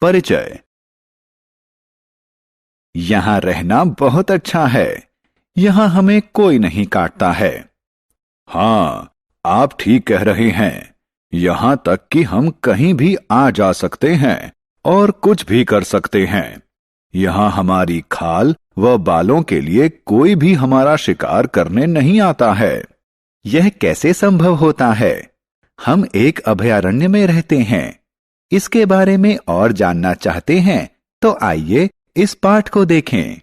परिचय। यहां रहना बहुत अच्छा है। यहां हमें कोई नहीं काटता है। हां, आप ठीक कह रहे हैं। यहां तक कि हम कहीं भी आ जा सकते हैं और कुछ भी कर सकते हैं। यहां हमारी खाल व बालों के लिए कोई भी हमारा शिकार करने नहीं आता है। यह कैसे संभव होता है? हम एक अभयारण्य में रहते हैं। इसके बारे में और जानना चाहते हैं तो आइए इस पाठ को देखें।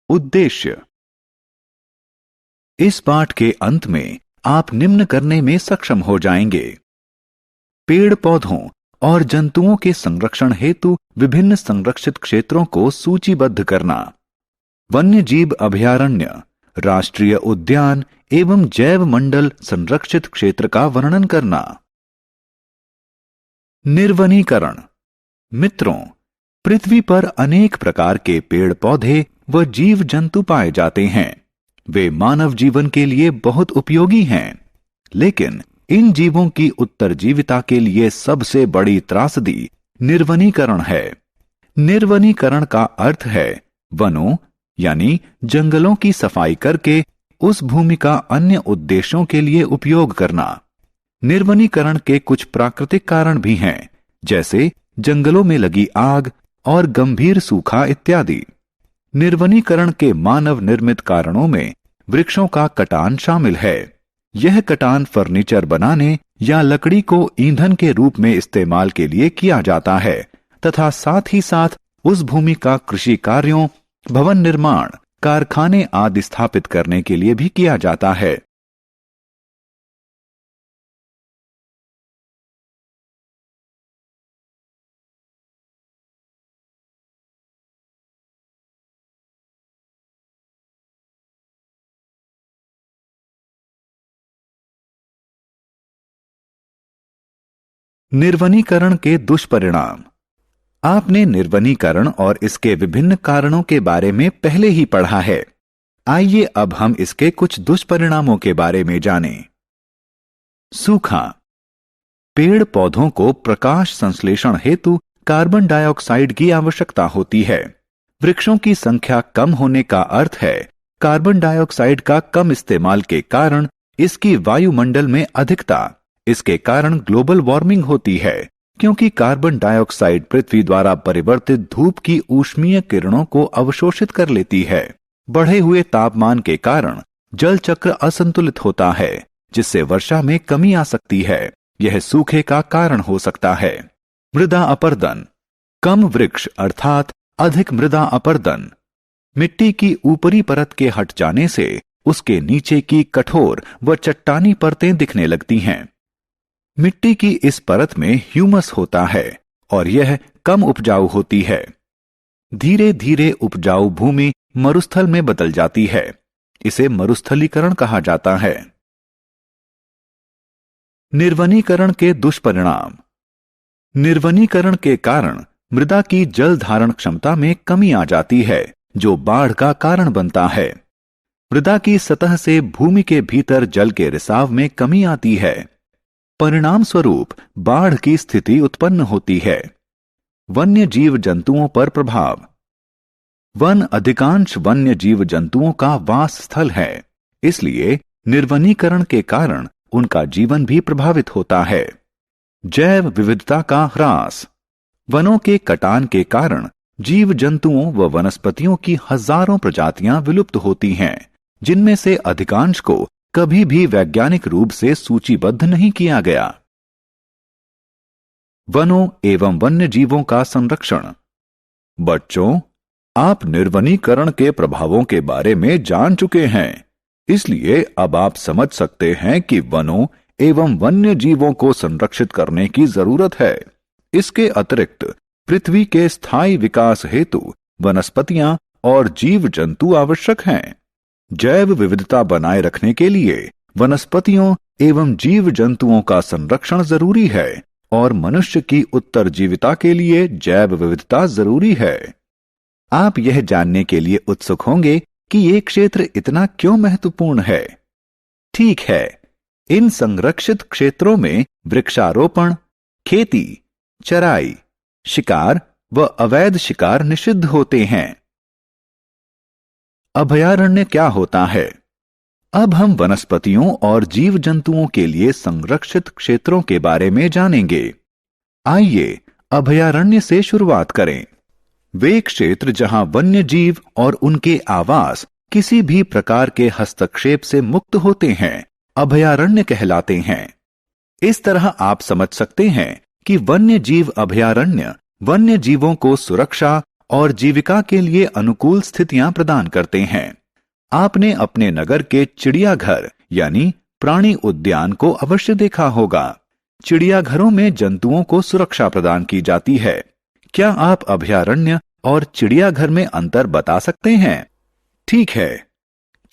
उद्देश्य। इस पाठ के अंत में आप निम्न करने में सक्षम हो जाएंगे। पेड़ पौधों और जंतुओं के संरक्षण हेतु विभिन्न संरक्षित क्षेत्रों को सूचीबद्ध करना। वन्य जीव अभयारण्य, राष्ट्रीय उद्यान एवं जैव मंडल संरक्षित क्षेत्र का वर्णन करना। निर्वनीकरण। मित्रों, पृथ्वी पर अनेक प्रकार के पेड़ पौधे व जीव जंतु पाए जाते हैं। वे मानव जीवन के लिए बहुत उपयोगी हैं, लेकिन इन जीवों की उत्तरजीविता के लिए सबसे बड़ी त्रासदी निर्वनीकरण है। निर्वनीकरण का अर्थ है वनों यानी जंगलों की सफाई करके उस भूमि का अन्य उद्देश्यों के लिए उपयोग करना। निर्वनीकरण के कुछ प्राकृतिक कारण भी हैं, जैसे जंगलों में लगी आग और गंभीर सूखा इत्यादि। निर्वनीकरण के मानव निर्मित कारणों में वृक्षों का कटान शामिल है। यह कटान फर्नीचर बनाने या लकड़ी को ईंधन के रूप में इस्तेमाल के लिए किया जाता है तथा साथ ही साथ उस भूमि का कृषि कार्यों, भवन निर्माण, कारखाने आदि स्थापित करने के लिए भी किया जाता है। निर्वनीकरण के दुष्परिणाम। आपने निर्वनीकरण और इसके विभिन्न कारणों के बारे में पहले ही पढ़ा है। आइए अब हम इसके कुछ दुष्परिणामों के बारे में जानें। सूखा। पेड़ पौधों को प्रकाश संश्लेषण हेतु कार्बन डाइऑक्साइड की आवश्यकता होती है। वृक्षों की संख्या कम होने का अर्थ है कार्बन डाइऑक्साइड का कम इस्तेमाल के कारण इसकी वायुमंडल में अधिकता। इसके कारण ग्लोबल वार्मिंग होती है, क्योंकि कार्बन डाइऑक्साइड पृथ्वी द्वारा परिवर्तित धूप की ऊष्मीय किरणों को अवशोषित कर लेती है। बढ़े हुए तापमान के कारण जल चक्र असंतुलित होता है, जिससे वर्षा में कमी आ सकती है। यह सूखे का कारण हो सकता है। मृदा अपरदन। कम वृक्ष अर्थात अधिक मृदा अपरदन। मिट्टी की ऊपरी परत के हट जाने से उसके नीचे की कठोर व चट्टानी परतें दिखने लगती हैं। मिट्टी की इस परत में ह्यूमस होता है और यह कम उपजाऊ होती है। धीरे धीरे उपजाऊ भूमि मरुस्थल में बदल जाती है। इसे मरुस्थलीकरण कहा जाता है। निर्वनीकरण के दुष्परिणाम। निर्वनीकरण के कारण मृदा की जल धारण क्षमता में कमी आ जाती है, जो बाढ़ का कारण बनता है। मृदा की सतह से भूमि के भीतर जल के रिसाव में कमी आती है। परिणाम स्वरूप बाढ़ की स्थिति उत्पन्न होती है। वन्य जीव जंतुओं पर प्रभाव। वन अधिकांश वन्य जीव जंतुओं का वास स्थल है, इसलिए निर्वनीकरण के कारण उनका जीवन भी प्रभावित होता है। जैव विविधता का ह्रास। वनों के कटान के कारण जीव जंतुओं व वनस्पतियों की हजारों प्रजातियां विलुप्त होती हैं, जिनमें से अधिकांश को कभी भी वैज्ञानिक रूप से सूचीबद्ध नहीं किया गया। वनों एवं वन्य जीवों का संरक्षण। बच्चों, आप निर्वनीकरण के प्रभावों के बारे में जान चुके हैं, इसलिए अब आप समझ सकते हैं कि वनों एवं वन्य जीवों को संरक्षित करने की जरूरत है। इसके अतिरिक्त पृथ्वी के स्थायी विकास हेतु वनस्पतियां और जीव जंतु आवश्यक हैं। जैव विविधता बनाए रखने के लिए वनस्पतियों एवं जीव जंतुओं का संरक्षण जरूरी है और मनुष्य की उत्तरजीविता के लिए जैव विविधता जरूरी है। आप यह जानने के लिए उत्सुक होंगे कि ये क्षेत्र इतना क्यों महत्वपूर्ण है। ठीक है, इन संरक्षित क्षेत्रों में वृक्षारोपण, खेती चराई, शिकार व अवैध शिकार निषिद्ध होते हैं। अभयारण्य क्या होता है? अब हम वनस्पतियों और जीव जंतुओं के लिए संरक्षित क्षेत्रों के बारे में जानेंगे। आइए अभयारण्य से शुरुआत करें। वे क्षेत्र जहां वन्य जीव और उनके आवास किसी भी प्रकार के हस्तक्षेप से मुक्त होते हैं, अभयारण्य कहलाते हैं। इस तरह आप समझ सकते हैं कि वन्य जीव अभयारण्य वन्य जीवों को सुरक्षा और जीविका के लिए अनुकूल स्थितियां प्रदान करते हैं। आपने अपने नगर के चिड़ियाघर यानी प्राणी उद्यान को अवश्य देखा होगा। चिड़ियाघरों में जंतुओं को सुरक्षा प्रदान की जाती है। क्या आप अभयारण्य और चिड़ियाघर में अंतर बता सकते हैं? ठीक है,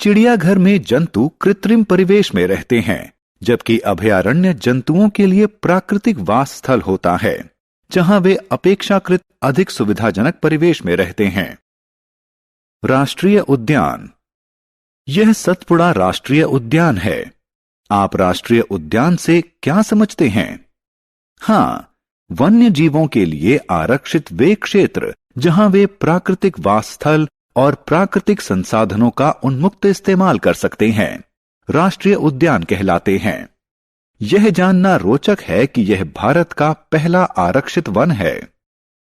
चिड़ियाघर में जंतु कृत्रिम परिवेश में रहते हैं, जबकि अभयारण्य जंतुओं के लिए प्राकृतिक वास स्थल होता है, जहां वे अपेक्षाकृत अधिक सुविधाजनक परिवेश में रहते हैं। राष्ट्रीय उद्यान। यह सतपुड़ा राष्ट्रीय उद्यान है। आप राष्ट्रीय उद्यान से क्या समझते हैं? हाँ, वन्य जीवों के लिए आरक्षित वे क्षेत्र जहां वे प्राकृतिक वास स्थल और प्राकृतिक संसाधनों का उन्मुक्त इस्तेमाल कर सकते हैं, राष्ट्रीय उद्यान कहलाते हैं। यह जानना रोचक है कि यह भारत का पहला आरक्षित वन है।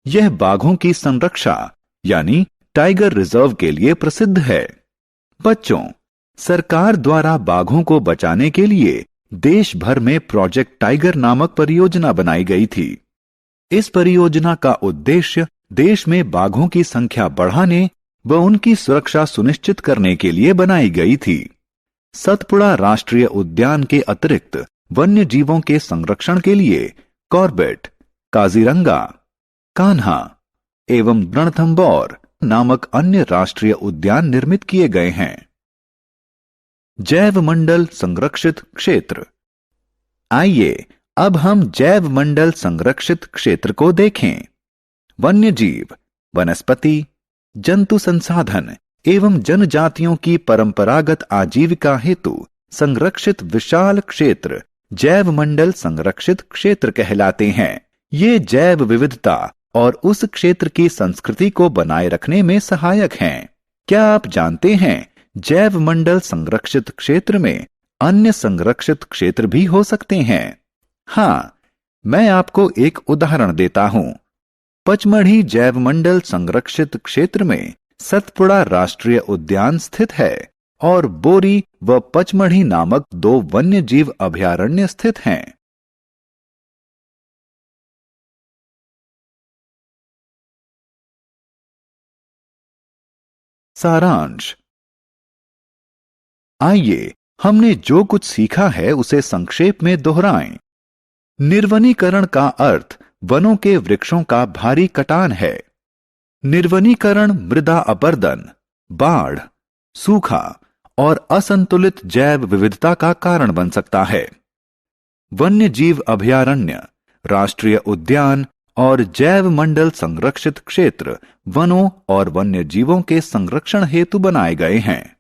यह बाघों की संरक्षा यानी टाइगर रिजर्व के लिए प्रसिद्ध है। बच्चों, सरकार द्वारा बाघों को बचाने के लिए देश भर में प्रोजेक्ट टाइगर नामक परियोजना बनाई गई थी। इस परियोजना का उद्देश्य देश में बाघों की संख्या बढ़ाने व उनकी सुरक्षा सुनिश्चित करने के लिए बनाई गई थी। सतपुड़ा राष्ट्रीय उद्यान के अतिरिक्त वन्य जीवों के संरक्षण के लिए कॉर्बेट, काजीरंगा, कान्हा एवं रणथंबोर नामक अन्य राष्ट्रीय उद्यान निर्मित किए गए हैं। जैव मंडल संरक्षित क्षेत्र। आइए अब हम जैव मंडल संरक्षित क्षेत्र को देखें। वन्य जीव, वनस्पति, जंतु संसाधन एवं जनजातियों की परंपरागत आजीविका हेतु संरक्षित विशाल क्षेत्र जैव मंडल संरक्षित क्षेत्र कहलाते हैं। ये जैव विविधता और उस क्षेत्र की संस्कृति को बनाए रखने में सहायक हैं। क्या आप जानते हैं, जैव मंडल संरक्षित क्षेत्र में अन्य संरक्षित क्षेत्र भी हो सकते हैं? हाँ, मैं आपको एक उदाहरण देता हूं। पचमढ़ी जैव मंडल संरक्षित क्षेत्र में सतपुड़ा राष्ट्रीय उद्यान स्थित है और बोरी व पचमढ़ी नामक 2 वन्य जीव अभयारण्य स्थित हैं। सारांश। आइए हमने जो कुछ सीखा है उसे संक्षेप में दोहराएं। निर्वनीकरण का अर्थ वनों के वृक्षों का भारी कटान है। निर्वनीकरण मृदा अपरदन, बाढ़, सूखा और असंतुलित जैव विविधता का कारण बन सकता है। वन्य जीव अभयारण्य, राष्ट्रीय उद्यान और जैव मंडल संरक्षित क्षेत्र वनों और वन्य जीवों के संरक्षण हेतु बनाए गए हैं।